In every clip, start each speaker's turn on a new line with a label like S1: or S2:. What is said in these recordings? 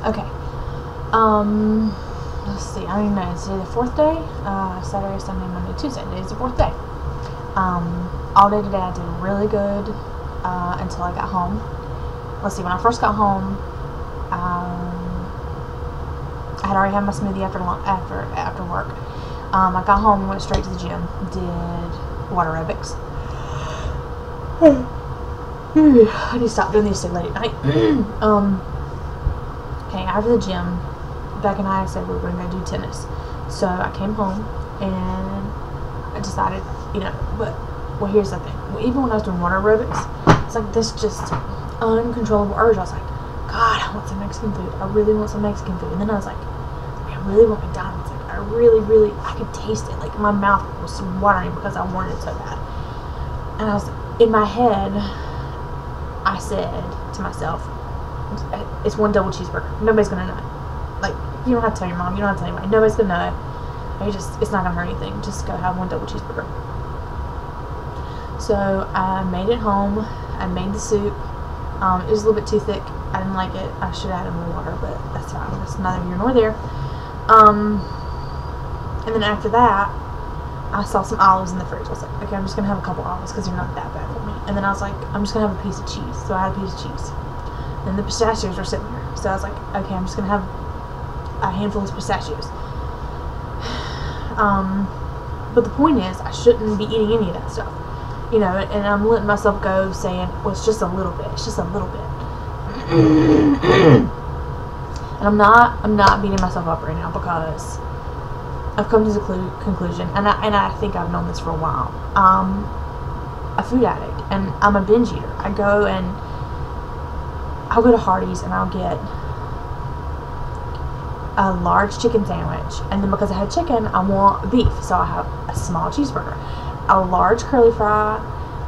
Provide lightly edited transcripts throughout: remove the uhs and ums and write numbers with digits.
S1: Okay. Let's see. I don't even know. Is today the 4th day? Saturday, Sunday, Monday, Tuesday. Today's the 4th day. All day today I did really good until I got home. Let's see. When I first got home, I had already had my smoothie after work. I got home and went straight to the gym. Did water aerobics. I need to stop doing these so late at night. Okay, after the gym, Beck and I said we were going to go do tennis. So I came home and I decided, well, here's the thing. Even when I was doing water aerobics, it's like this just uncontrollable urge. I was like, God, I want some Mexican food. I really want some Mexican food. And then I was like, I really want McDonald's. Like, I could taste it. Like, my mouth was watering because I wanted it so bad. And I was, in my head, I said to myself, it's one double cheeseburger. Nobody's going to know. Like, you don't have to tell your mom. You don't have to tell anybody. Nobody's going to know. It's not going to hurt anything. Just go have one double cheeseburger. So, I made it home. I made the soup. It was a little bit too thick. I didn't like it. I should have added more water, but that's fine. That's neither here nor there. And then after that, I saw some olives in the fridge. I was like, okay, I'm just going to have a couple olives because they're not that bad for me. And then I was like, I'm just going to have a piece of cheese. So I had a piece of cheese. And the pistachios were sitting there. So I was like, okay, I'm just going to have a handful of pistachios. But the point is, I shouldn't be eating any of that stuff. And I'm letting myself go saying, well, it's just a little bit. It's just a little bit. And I'm not beating myself up right now because I've come to the conclusion, and I think I've known this for a while. I'm a food addict, and I'm a binge eater. I'll go to Hardee's and I'll get a large chicken sandwich, and then because I had chicken, I want beef, so I have a small cheeseburger, a large curly fry,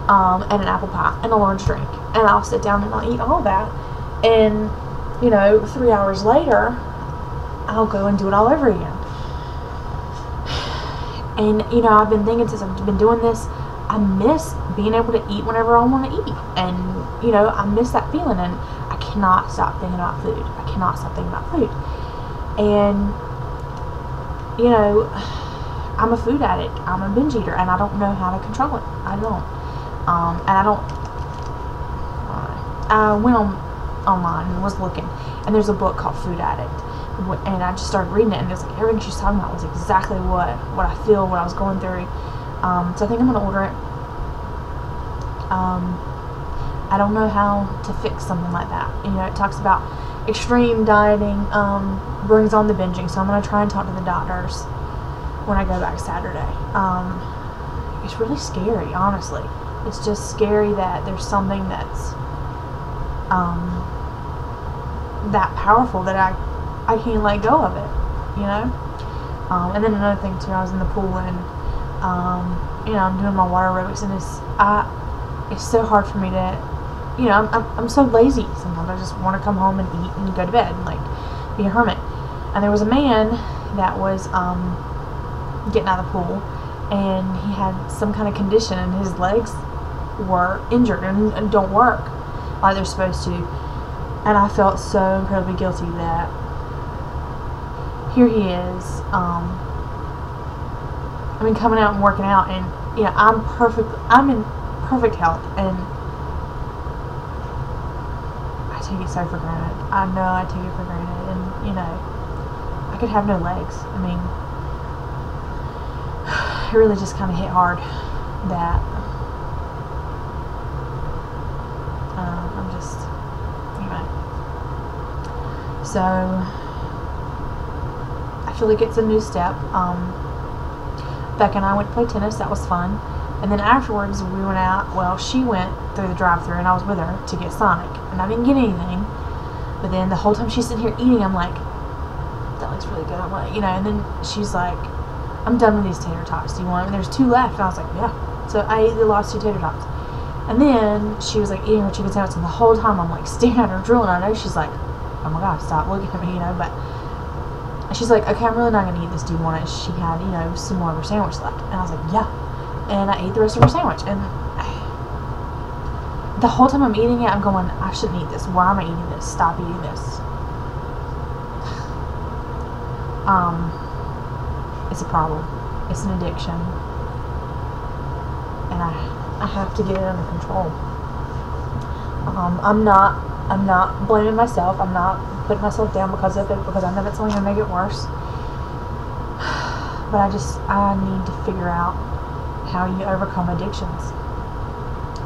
S1: and an apple pie, and a large drink. And I'll sit down and I'll eat all that, and 3 hours later, I'll go and do it all over again. And, I've been thinking since I've been doing this, I miss being able to eat whenever I want to eat. And, I miss that feeling, and I cannot stop thinking about food. I cannot stop thinking about food. And, I'm a food addict. I'm a binge eater, and I don't know how to control it. I don't. I went online and was looking, and there's a book called Food Addict, and I just started reading it, and it was like everything she's talking about was exactly what I feel, what I was going through. So I think I'm going to order it. I don't know how to fix something like that. It talks about extreme dieting brings on the binging, so I'm going to try and talk to the doctors when I go back Saturday. It's really scary, honestly. It's just scary that there's something that's that powerful that I can't let go of it, and then another thing too, I was in the pool, and I'm doing my water aerobics, and it's so hard for me to, I'm so lazy sometimes. I just want to come home and eat and go to bed and be a hermit. And there was a man that was getting out of the pool, and he had some kind of condition, and his legs were injured and don't work like they're supposed to. And I felt so incredibly guilty that here he is, coming out and working out, and I'm in perfect health, and I take it so for granted. I know I take it for granted, and I could have no legs. It really just kind of hit hard that I'm just, so I feel like it's a new step. Beck and I went to play tennis. That was fun. And then afterwards we went out. Well, she went through the drive-thru and I was with her to get Sonic, and I didn't get anything. But then the whole time she's sitting here eating, I'm like, that looks really good. I want it, and then she's like, I'm done with these tater tots. Do you want them? And there's 2 left. And I was like, yeah. So I ate the last 2 tater tots. And then she was eating her chicken sandwich, and the whole time I'm staring at her drooling. I know she's like, oh my God, stop looking at me, but she's like, okay, I'm really not going to eat this. Do you want it? She had, some more of her sandwich left. And I was like, yeah. And I ate the rest of her sandwich. And the whole time I'm eating it, I'm going, I shouldn't eat this. Why am I eating this? Stop eating this. it's a problem. It's an addiction, and I have to get it under control. I'm not blaming myself. I'm not putting myself down because of it, because I know that's only gonna make it worse. But I need to figure out how you overcome addictions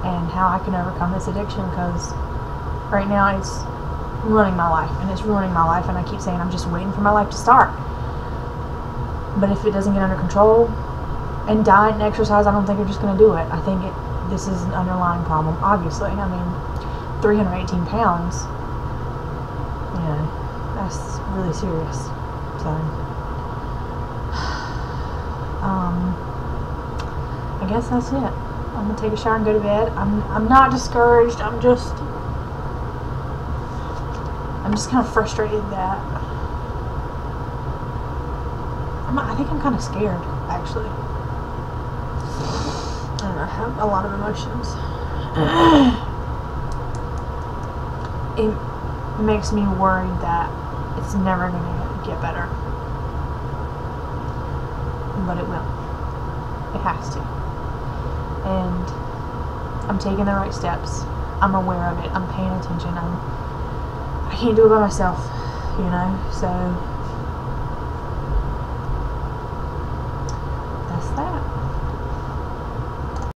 S1: and how I can overcome this addiction, because right now it's ruining my life, and it's ruining my life, and I keep saying I'm just waiting for my life to start. But if it doesn't get under control, and diet and exercise, I don't think are just going to do it. I think this is an underlying problem, obviously. I mean, 318 pounds, you know, that's really serious. So, I guess that's it. I'm going to take a shower and go to bed. I'm not discouraged. I'm just kind of frustrated that I think I'm kind of scared, actually. I don't know, I have a lot of emotions. It makes me worried that it's never going to get better. But it will. It has to. And I'm taking the right steps. I'm aware of it. I'm paying attention. I can't do it by myself, you know, so